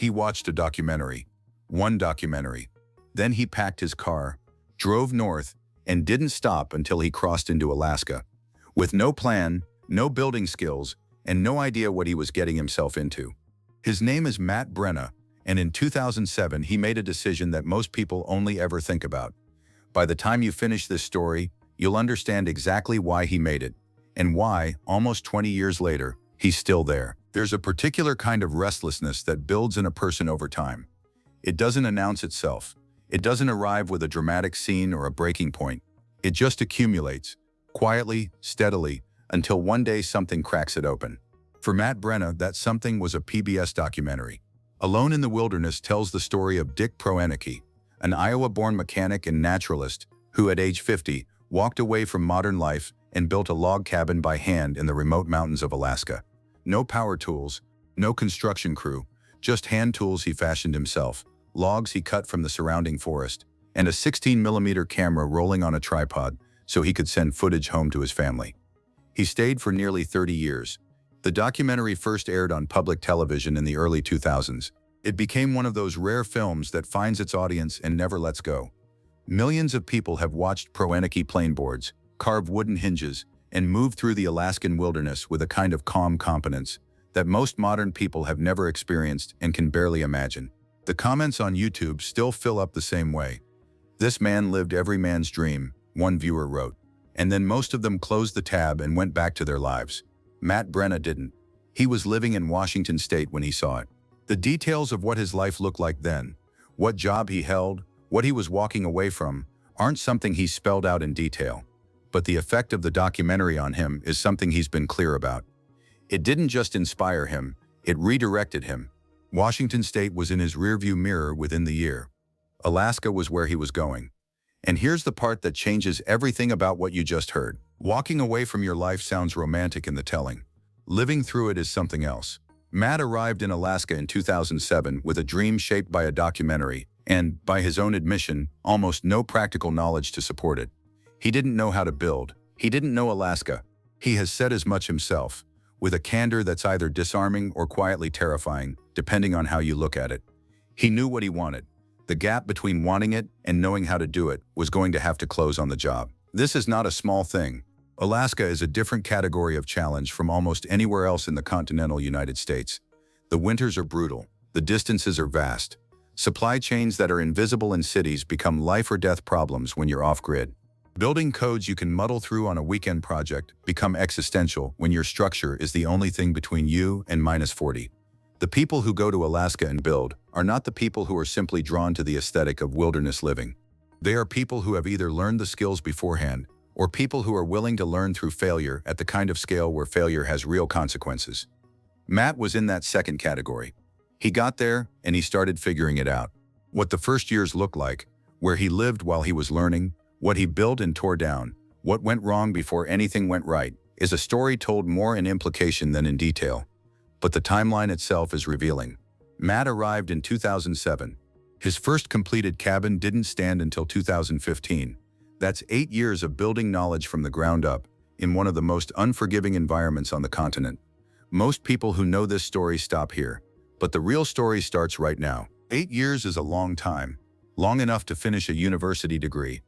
He watched a documentary. One documentary. Then he packed his car, drove north, and didn't stop until he crossed into Alaska. With no plan, no building skills, and no idea what he was getting himself into. His name is Matt Brenna, and in 2007 he made a decision that most people only ever think about. By the time you finish this story, you'll understand exactly why he made it, and why, almost 20 years later, he's still there. There's a particular kind of restlessness that builds in a person over time. It doesn't announce itself. It doesn't arrive with a dramatic scene or a breaking point. It just accumulates, quietly, steadily, until one day something cracks it open. For Matt Brenna, that something was a PBS documentary. Alone in the Wilderness tells the story of Dick Proeneke, an Iowa-born mechanic and naturalist who, at age 50, walked away from modern life and built a log cabin by hand in the remote mountains of Alaska. No power tools, no construction crew, just hand tools he fashioned himself, logs he cut from the surrounding forest, and a 16mm camera rolling on a tripod so he could send footage home to his family. He stayed for nearly 30 years. The documentary first aired on public television in the early 2000s. It became one of those rare films that finds its audience and never lets go. Millions of people have watched Proeneke plainboards, carve wooden hinges, and move through the Alaskan wilderness with a kind of calm competence that most modern people have never experienced and can barely imagine. The comments on YouTube still fill up the same way. "This man lived every man's dream," one viewer wrote. And then most of them closed the tab and went back to their lives. Matt Brenna didn't. He was living in Washington State when he saw it. The details of what his life looked like then, what job he held, what he was walking away from, aren't something he spelled out in detail. But the effect of the documentary on him is something he's been clear about. It didn't just inspire him, it redirected him. Washington State was in his rearview mirror within the year. Alaska was where he was going. And here's the part that changes everything about what you just heard. Walking away from your life sounds romantic in the telling. Living through it is something else. Matt arrived in Alaska in 2007 with a dream shaped by a documentary and, by his own admission, almost no practical knowledge to support it. He didn't know how to build. He didn't know Alaska. He has said as much himself, with a candor that's either disarming or quietly terrifying, depending on how you look at it. He knew what he wanted. The gap between wanting it and knowing how to do it was going to have to close on the job. This is not a small thing. Alaska is a different category of challenge from almost anywhere else in the continental United States. The winters are brutal. The distances are vast. Supply chains that are invisible in cities become life or death problems when you're off-grid. Building codes you can muddle through on a weekend project become existential when your structure is the only thing between you and -40. The people who go to Alaska and build are not the people who are simply drawn to the aesthetic of wilderness living. They are people who have either learned the skills beforehand or people who are willing to learn through failure at the kind of scale where failure has real consequences. Matt was in that second category. He got there and he started figuring it out. What the first years looked like, where he lived while he was learning, what he built and tore down, what went wrong before anything went right, is a story told more in implication than in detail. But the timeline itself is revealing. Matt arrived in 2007. His first completed cabin didn't stand until 2015. That's 8 years of building knowledge from the ground up, in one of the most unforgiving environments on the continent. Most people who know this story stop here, but the real story starts right now. 8 years is a long time. Long enough to finish a university degree.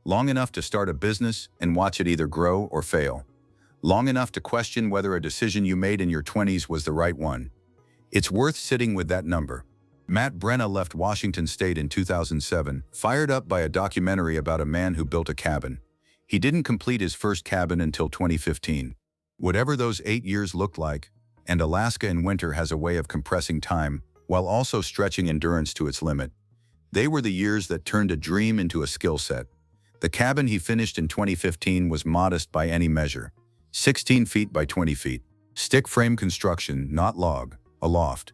Long enough to start a business and watch it either grow or fail. Long enough to question whether a decision you made in your 20s was the right one. It's worth sitting with that number. Matt Brenna left Washington State in 2007, fired up by a documentary about a man who built a cabin. He didn't complete his first cabin until 2015. Whatever those 8 years looked like, and Alaska in winter has a way of compressing time while also stretching endurance to its limit. They were the years that turned a dream into a skill set. The cabin he finished in 2015 was modest by any measure. 16 feet by 20 feet. Stick frame construction, not log, a loft.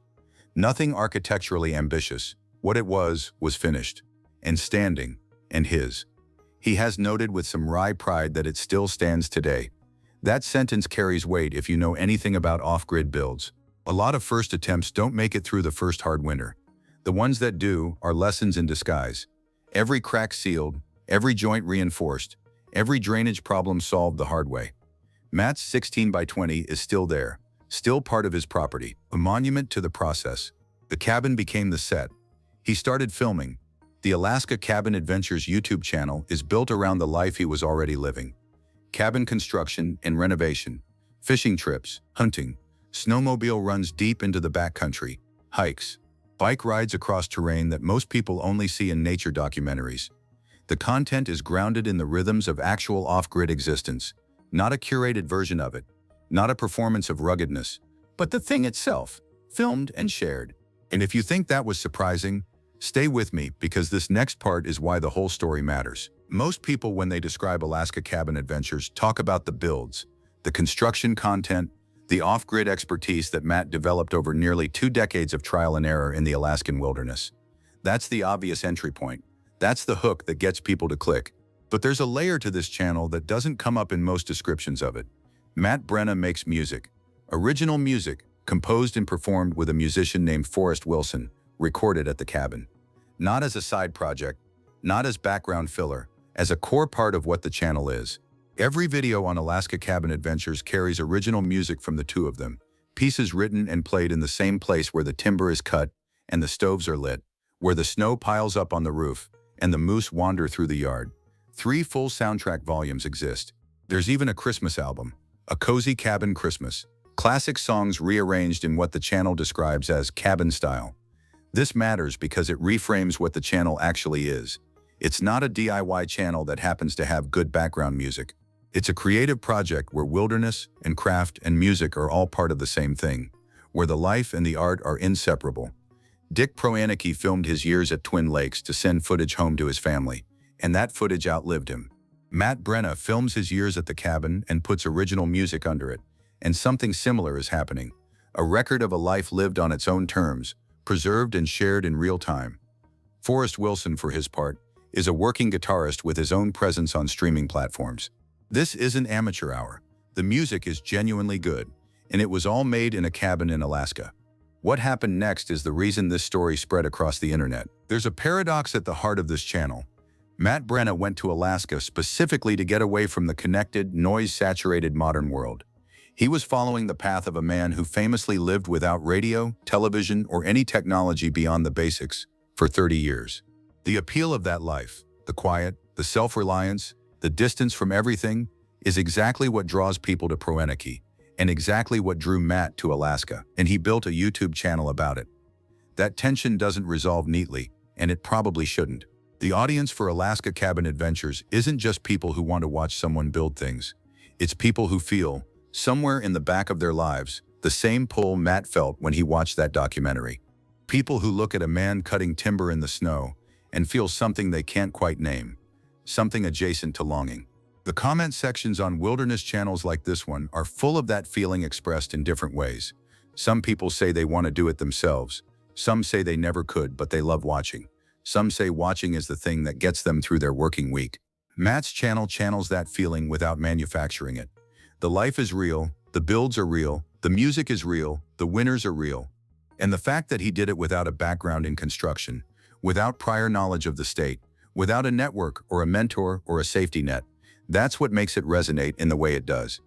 Nothing architecturally ambitious. What it was finished. And standing. And his. He has noted with some wry pride that it still stands today. That sentence carries weight if you know anything about off-grid builds. A lot of first attempts don't make it through the first hard winter. The ones that do are lessons in disguise. Every crack sealed, every joint reinforced, every drainage problem solved the hard way. Matt's 16 by 20 is still there, still part of his property, a monument to the process. The cabin became the set. He started filming. The Alaska Cabin Adventures YouTube channel is built around the life he was already living. Cabin construction and renovation, fishing trips, hunting, snowmobile runs deep into the backcountry, hikes, bike rides across terrain that most people only see in nature documentaries. The content is grounded in the rhythms of actual off-grid existence, not a curated version of it, not a performance of ruggedness, but the thing itself, filmed and shared. And if you think that was surprising, stay with me because this next part is why the whole story matters. Most people, when they describe Alaska Cabin Adventures, talk about the builds, the construction content, the off-grid expertise that Matt developed over nearly 2 decades of trial and error in the Alaskan wilderness. That's the obvious entry point. That's the hook that gets people to click. But there's a layer to this channel that doesn't come up in most descriptions of it. Matt Brenna makes music. Original music, composed and performed with a musician named Forrest Wilson, recorded at the cabin. Not as a side project, not as background filler, as a core part of what the channel is. Every video on Alaska Cabin Adventures carries original music from the two of them, pieces written and played in the same place where the timber is cut and the stoves are lit, where the snow piles up on the roof and the moose wander through the yard. 3 full soundtrack volumes exist. There's even a Christmas album, A Cozy Cabin Christmas, classic songs rearranged in what the channel describes as cabin style. This matters because it reframes what the channel actually is. It's not a DIY channel that happens to have good background music. It's a creative project where wilderness and craft and music are all part of the same thing, where the life and the art are inseparable. Dick Proanecki filmed his years at Twin Lakes to send footage home to his family, and that footage outlived him. Matt Brenna films his years at the cabin and puts original music under it, and something similar is happening. A record of a life lived on its own terms, preserved and shared in real time. Forrest Wilson, for his part, is a working guitarist with his own presence on streaming platforms. This isn't amateur hour. The music is genuinely good, and it was all made in a cabin in Alaska. What happened next is the reason this story spread across the internet. There's a paradox at the heart of this channel. Matt Brenna went to Alaska specifically to get away from the connected, noise-saturated modern world. He was following the path of a man who famously lived without radio, television, or any technology beyond the basics for 30 years. The appeal of that life, the quiet, the self-reliance, the distance from everything, is exactly what draws people to Proanecki, and exactly what drew Matt to Alaska, and he built a YouTube channel about it. That tension doesn't resolve neatly, and it probably shouldn't. The audience for Alaska Cabin Adventures isn't just people who want to watch someone build things. It's people who feel, somewhere in the back of their lives, the same pull Matt felt when he watched that documentary. People who look at a man cutting timber in the snow and feel something they can't quite name, something adjacent to longing. The comment sections on wilderness channels like this one are full of that feeling expressed in different ways. Some people say they want to do it themselves. Some say they never could, but they love watching. Some say watching is the thing that gets them through their working week. Matt's channel channels that feeling without manufacturing it. The life is real, the builds are real, the music is real, the winners are real. And the fact that he did it without a background in construction, without prior knowledge of the state, without a network or a mentor or a safety net, that's what makes it resonate in the way it does.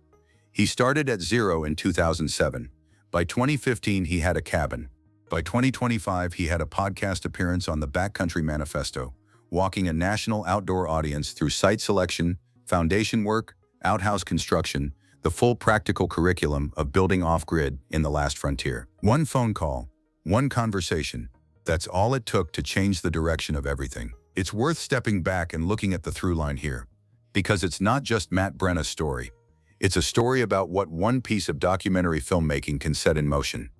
He started at zero in 2007. By 2015, he had a cabin. By 2025, he had a podcast appearance on the Backcountry Manifesto, walking a national outdoor audience through site selection, foundation work, outhouse construction, the full practical curriculum of building off-grid in the last frontier. One phone call, one conversation, that's all it took to change the direction of everything. It's worth stepping back and looking at the through line here, because it's not just Matt Brenna's story. It's a story about what one piece of documentary filmmaking can set in motion.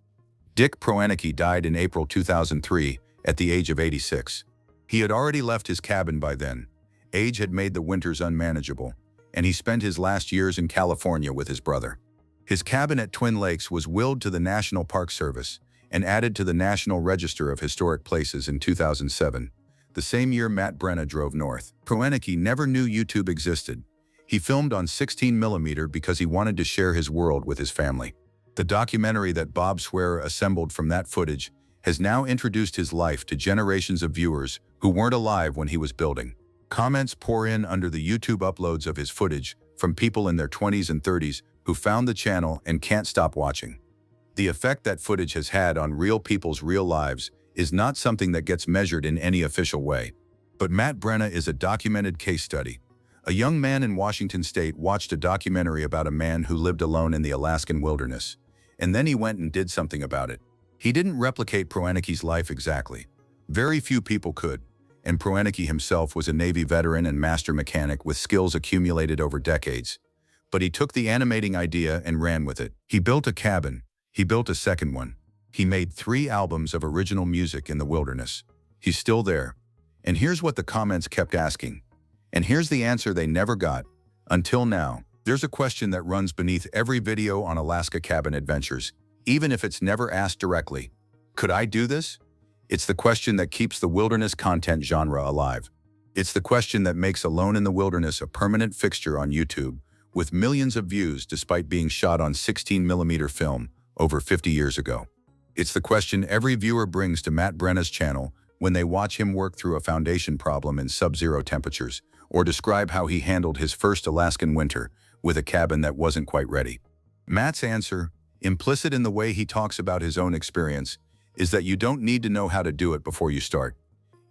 Dick Proanecki died in April 2003 at the age of 86. He had already left his cabin by then. Age had made the winters unmanageable, and he spent his last years in California with his brother. His cabin at Twin Lakes was willed to the National Park Service and added to the National Register of Historic Places in 2007, the same year Matt Brenna drove north. Proanecki never knew YouTube existed. He filmed on 16mm because he wanted to share his world with his family. The documentary that Bob Swearer assembled from that footage has now introduced his life to generations of viewers who weren't alive when he was building. Comments pour in under the YouTube uploads of his footage from people in their 20s and 30s who found the channel and can't stop watching. The effect that footage has had on real people's real lives is not something that gets measured in any official way. But Matt Brenna is a documented case study. A young man in Washington state watched a documentary about a man who lived alone in the Alaskan wilderness, and then he went and did something about it. He didn't replicate Proenike's life exactly. Very few people could, and Proenike himself was a Navy veteran and master mechanic with skills accumulated over decades. But he took the animating idea and ran with it. He built a cabin. He built a second one. He made 3 albums of original music in the wilderness. He's still there. And here's what the comments kept asking. And here's the answer they never got. Until now, there's a question that runs beneath every video on Alaska cabin adventures, even if it's never asked directly. Could I do this? It's the question that keeps the wilderness content genre alive. It's the question that makes Alone in the Wilderness a permanent fixture on YouTube, with millions of views despite being shot on 16mm film over 50 years ago. It's the question every viewer brings to Matt Brenna's channel when they watch him work through a foundation problem in sub-zero temperatures, or describe how he handled his first Alaskan winter with a cabin that wasn't quite ready. Matt's answer, implicit in the way he talks about his own experience, is that you don't need to know how to do it before you start.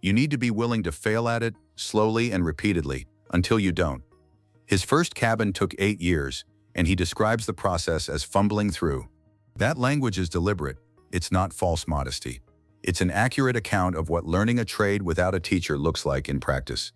You need to be willing to fail at it, slowly and repeatedly, until you don't. His first cabin took 8 years, and he describes the process as fumbling through. That language is deliberate. It's not false modesty. It's an accurate account of what learning a trade without a teacher looks like in practice.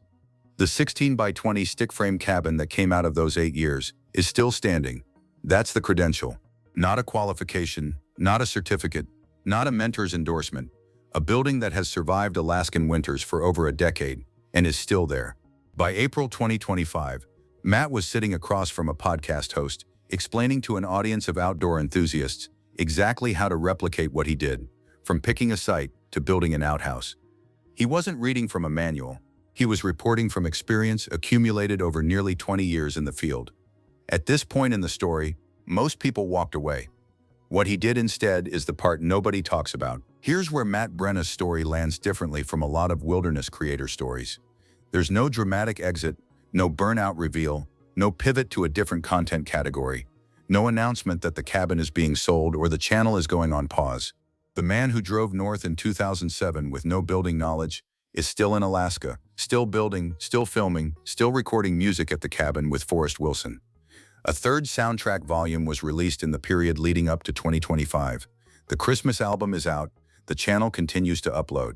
The 16x20 stick frame cabin that came out of those 8 years is still standing. That's the credential. Not a qualification, not a certificate, not a mentor's endorsement. A building that has survived Alaskan winters for over a decade and is still there. By April 2025, Matt was sitting across from a podcast host, explaining to an audience of outdoor enthusiasts exactly how to replicate what he did, from picking a site to building an outhouse. He wasn't reading from a manual. He was reporting from experience accumulated over nearly 20 years in the field. At this point in the story, most people walked away. What he did instead is the part nobody talks about. Here's where Matt Brenna's story lands differently from a lot of wilderness creator stories. There's no dramatic exit, no burnout reveal, no pivot to a different content category, no announcement that the cabin is being sold or the channel is going on pause. The man who drove north in 2007 with no building knowledge is still in Alaska, still building, still filming, still recording music at the cabin with Forrest Wilson. A third soundtrack volume was released in the period leading up to 2025. The Christmas album is out. The channel continues to upload.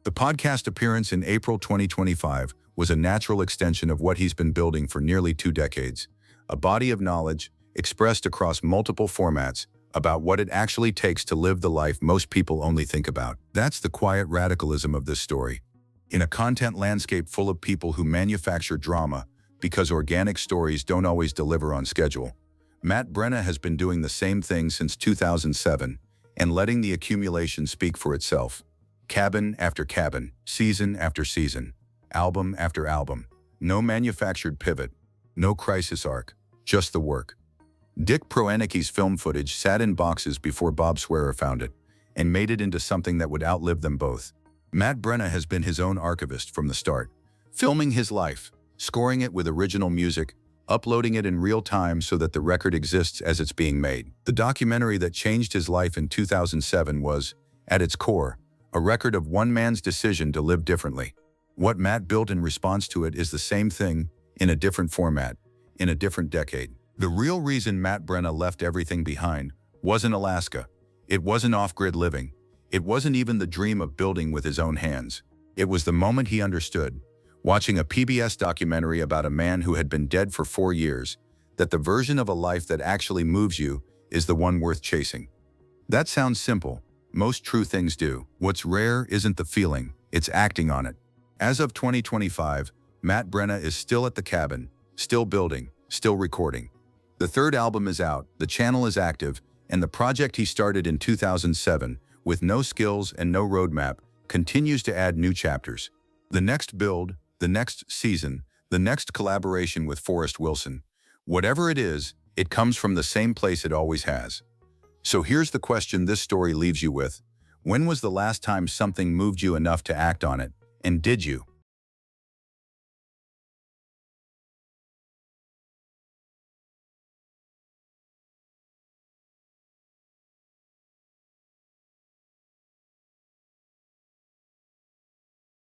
The podcast appearance in April 2025 was a natural extension of what he's been building for nearly 2 decades. A body of knowledge expressed across multiple formats about what it actually takes to live the life most people only think about. That's the quiet radicalism of this story. In a content landscape full of people who manufacture drama because organic stories don't always deliver on schedule, Matt Brenna has been doing the same thing since 2007 and letting the accumulation speak for itself. Cabin after cabin, season after season, album after album. No manufactured pivot, no crisis arc, just the work. Dick Proenike's film footage sat in boxes before Bob Swearer found it and made it into something that would outlive them both. Matt Brenna has been his own archivist from the start, filming his life, scoring it with original music, uploading it in real time so that the record exists as it's being made. The documentary that changed his life in 2007 was, at its core, a record of one man's decision to live differently. What Matt built in response to it is the same thing, in a different format, in a different decade. The real reason Matt Brenna left everything behind wasn't Alaska. It wasn't off-grid living. It wasn't even the dream of building with his own hands. It was the moment he understood, watching a PBS documentary about a man who had been dead for 4 years, that the version of a life that actually moves you is the one worth chasing. That sounds simple. Most true things do. What's rare isn't the feeling, it's acting on it. As of 2025, Matt Brenna is still at the cabin, still building, still recording. The third album is out, the channel is active, and the project he started in 2007, with no skills and no roadmap, continues to add new chapters. The next build, the next season, the next collaboration with Forrest Wilson. Whatever it is, it comes from the same place it always has. So here's the question this story leaves you with. When was the last time something moved you enough to act on it? And did you?